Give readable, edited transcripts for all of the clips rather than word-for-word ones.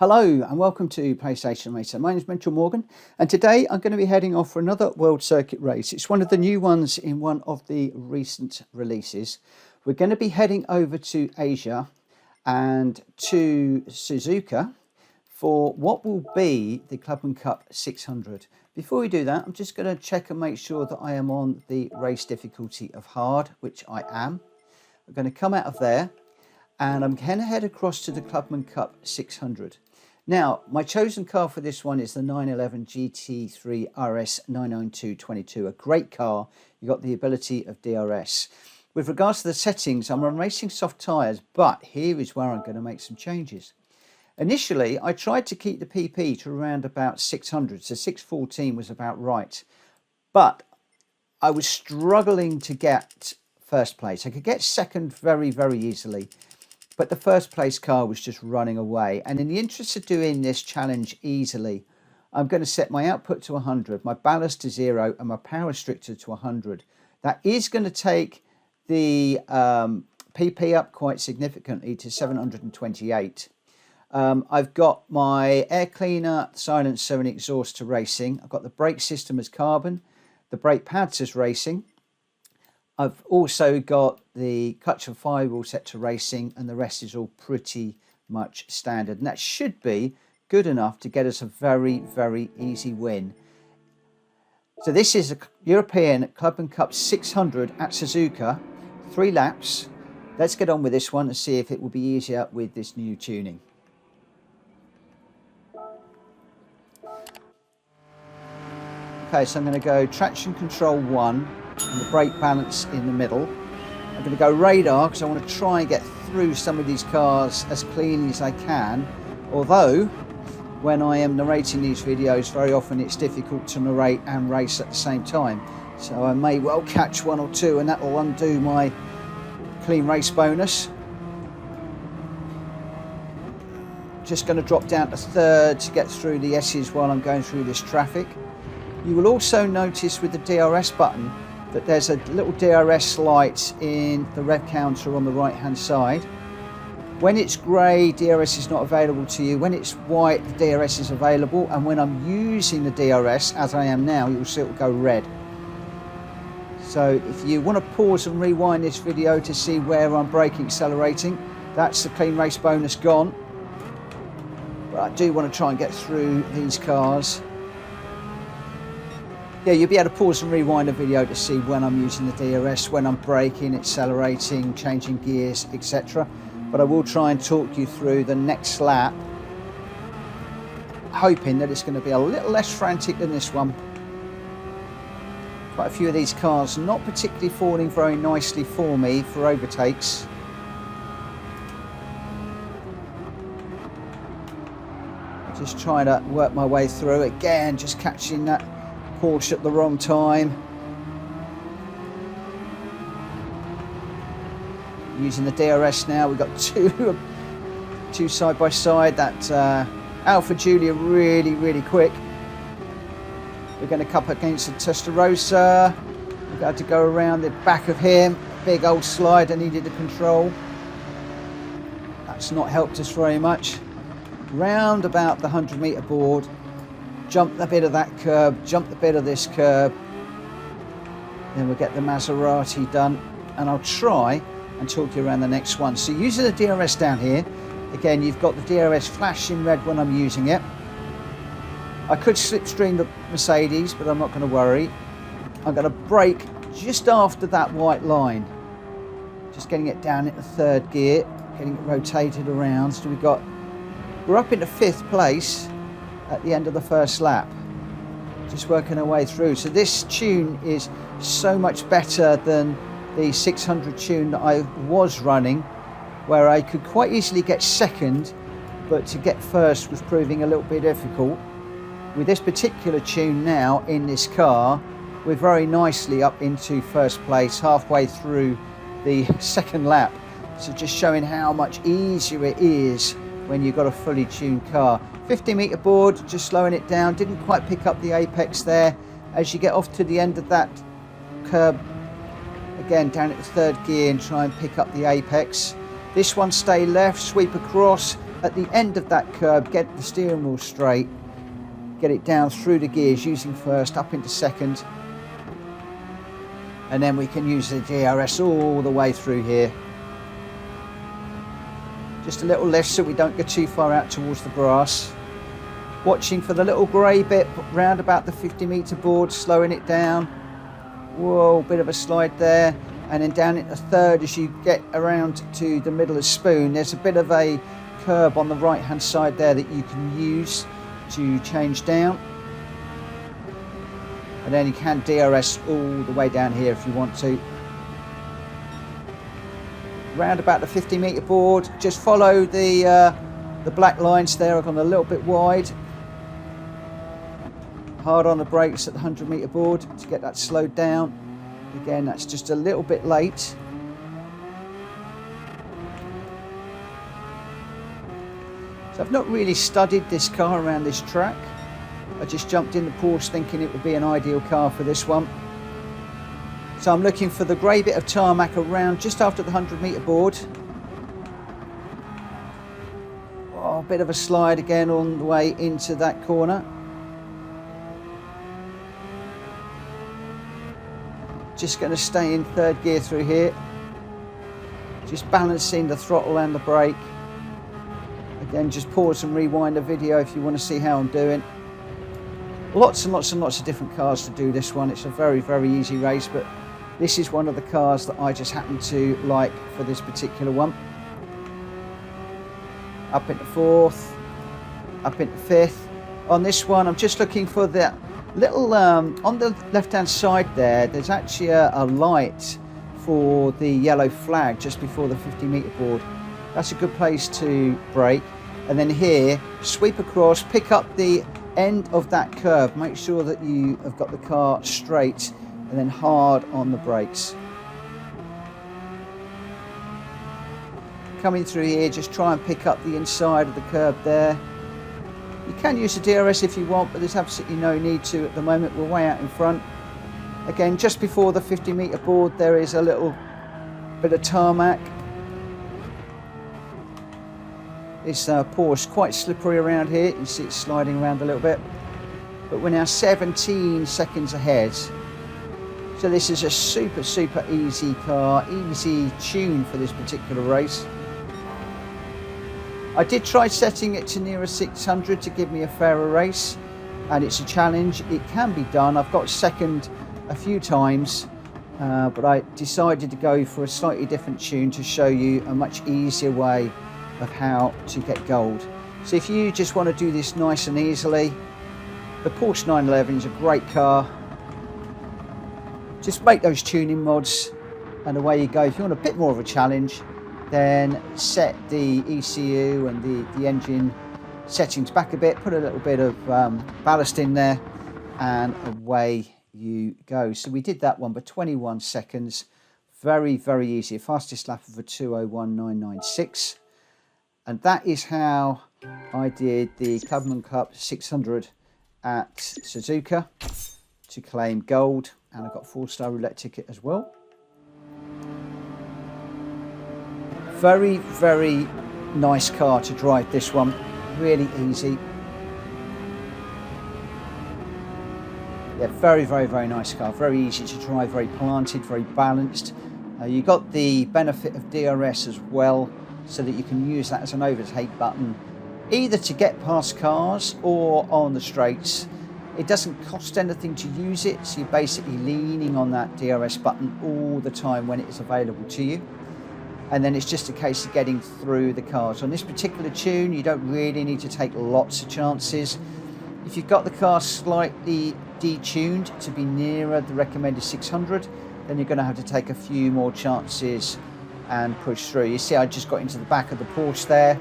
Hello and welcome to PlayStation Racer. My name is Mitchell Morgan and today I'm going to be heading off for another World Circuit race. It's one of the new ones in one of the recent releases. We're going to be heading over to Asia and to Suzuka for what will be the Clubman Cup 600. Before we do that, I'm just going to check and make sure that I am on the race difficulty of hard, which I am. I'm going to come out of there and I'm going to head across to the Clubman Cup 600. Now, my chosen car for this one is the 911 GT3 RS 99222, a great car. You've got the ability of DRS. With regards to the settings, I'm on racing soft tyres, but here is where I'm going to make some changes. Initially, I tried to keep the PP to around about 600, so 614 was about right. But I was struggling to get first place. I could get second very, very easily. But the first place car was just running away. And in the interest of doing this challenge easily, I'm going to set my output to 100, my ballast to 0, and my power restrictor to 100. That is going to take the PP up quite significantly to 728. I've got my air cleaner, silencer and exhaust to racing. I've got the brake system as carbon, the brake pads as racing. I've also got the clutch and firewall set to racing, and the rest is all pretty much standard. And that should be good enough to get us a very, very easy win. So this is a European Clubman Cup 600 at Suzuka, 3 laps. Let's get on with this one and see if it will be easier with this new tuning. Okay, so I'm going to go traction control 1. And the brake balance in the middle. I'm going to go radar because I want to try and get through some of these cars as cleanly as I can, although when I am narrating these videos very often it's difficult to narrate and race at the same time, so I may well catch one or two and that will undo my clean race bonus. Just going to drop down to third to get through the S's while I'm going through this traffic. You will also notice with the DRS button that there's a little DRS light in the rev counter on the right hand side. When it's grey, DRS is not available to you. When it's white, the DRS is available, and when I'm using the DRS, as I am now, you'll see it will go red. So if you want to pause and rewind this video to see where I'm braking, accelerating, that's the clean race bonus gone. But I do want to try and get through these cars. Yeah, you'll be able to pause and rewind the video to see when I'm using the DRS, when I'm braking, accelerating, changing gears, etc. But I will try and talk you through the next lap, hoping that it's going to be a little less frantic than this one. Quite a few of these cars not particularly falling very nicely for me for overtakes. I'm just trying to work my way through. Again, just catching that Porsche at the wrong time. Using the DRS now, we've got two side by side. That Alpha Julia really quick. We're going to come up against the Testarossa. We've got to go around the back of him. Big old slide, I needed to control. That's not helped us very much. Round about the 100-meter board. Jump the bit of that curb, jump the bit of this curb, then we'll get the Maserati done, and I'll try and talk you around the next one. So using the DRS down here, again you've got the DRS flashing red when I'm using it. I could slipstream the Mercedes, but I'm not going to worry. I'm going to brake just after that white line, just getting it down into third gear, getting it rotated around. So we're up into 5th place at the end of the first lap, just working our way through. So this tune is so much better than the 600 tune that I was running, where I could quite easily get second, but to get first was proving a little bit difficult. With this particular tune now in this car, we're very nicely up into first place halfway through the second lap. So just showing how much easier it is when you've got a fully tuned car. 50-meter board, just slowing it down. Didn't quite pick up the apex there. As you get off to the end of that curb, again down at the third gear and try and pick up the apex. This one stay left, sweep across, at the end of that curb, get the steering wheel straight, get it down through the gears, using first, up into second, and then we can use the DRS all the way through here. Just a little lift so we don't go too far out towards the grass. Watching for the little grey bit round about the 50-metre board, slowing it down. Whoa, bit of a slide there. And then down into third, as you get around to the middle of Spoon, there's a bit of a curb on the right hand side there that you can use to change down. And then you can DRS all the way down here if you want to. Round about the 50-metre board, just follow the black lines there. I've gone a little bit wide. Hard on the brakes at the 100-metre board to get that slowed down. Again, that's just a little bit late. So I've not really studied this car around this track. I just jumped in the Porsche thinking it would be an ideal car for this one. So I'm looking for the grey bit of tarmac around just after the 100-metre board. Oh, a bit of a slide again on the way into that corner. Just going to stay in third gear through here. Just balancing the throttle and the brake. Again, just pause and rewind the video if you want to see how I'm doing. Lots and lots and lots of different cars to do this one. It's a very, very easy race, but this is one of the cars that I just happen to like for this particular one. Up into fourth, up into fifth. On this one, I'm just looking for that little, on the left hand side there's actually a light for the yellow flag just before the 50-metre board. That's a good place to brake. And then here, sweep across, pick up the end of that curve, make sure that you have got the car straight, and then hard on the brakes. Coming through here, just try and pick up the inside of the curb there. You can use the DRS if you want, but there's absolutely no need to at the moment. We're way out in front. Again, just before the 50-metre board, there is a little bit of tarmac. This Porsche quite slippery around here. You see it sliding around a little bit. But we're now 17 seconds ahead. So this is a super, super easy car, easy tune for this particular race. I did try setting it to nearer 600 to give me a fairer race, and it's a challenge. It can be done. I've got second a few times, but I decided to go for a slightly different tune to show you a much easier way of how to get gold. So if you just want to do this nice and easily, the Porsche 911 is a great car. Just make those tuning mods and away you go. If you want a bit more of a challenge, then set the ECU and the engine settings back a bit, put a little bit of ballast in there, and away you go. So we did that one for 21 seconds. Very, very easy. Fastest lap of a 2:01.996. And that is how I did the Clubman Cup 600 at Suzuka to claim gold. And I got a 4-star roulette ticket as well. Very, very nice car to drive, this one. Really easy. Yeah, very, very, very nice car. Very easy to drive, very planted, very balanced. You got the benefit of DRS as well, so that you can use that as an overtake button, either to get past cars or on the straights. It doesn't cost anything to use it, so you're basically leaning on that DRS button all the time when it is available to you. And then it's just a case of getting through the cars. On this particular tune, you don't really need to take lots of chances. If you've got the car slightly detuned to be nearer the recommended 600, then you're going to have to take a few more chances and push through. You see, I just got into the back of the Porsche there.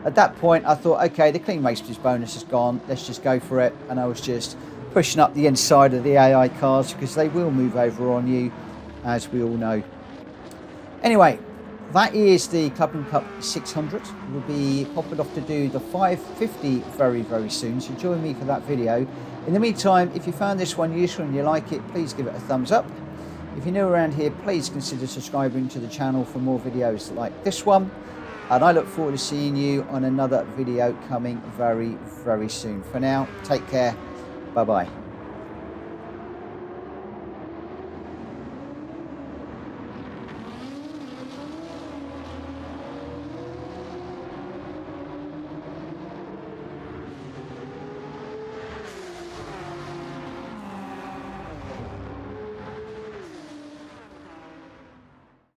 At that point, I thought, okay, the clean race bonus is gone. Let's just go for it. And I was just pushing up the inside of the AI cars because they will move over on you, as we all know. Anyway, that is the Clubman Cup 600. We'll be popping off to do the 550 very, very soon. So join me for that video. In the meantime, if you found this one useful and you like it, please give it a thumbs up. If you're new around here, please consider subscribing to the channel for more videos like this one. and I look forward to seeing you on another video coming very, very soon. For now, take care. Bye-bye.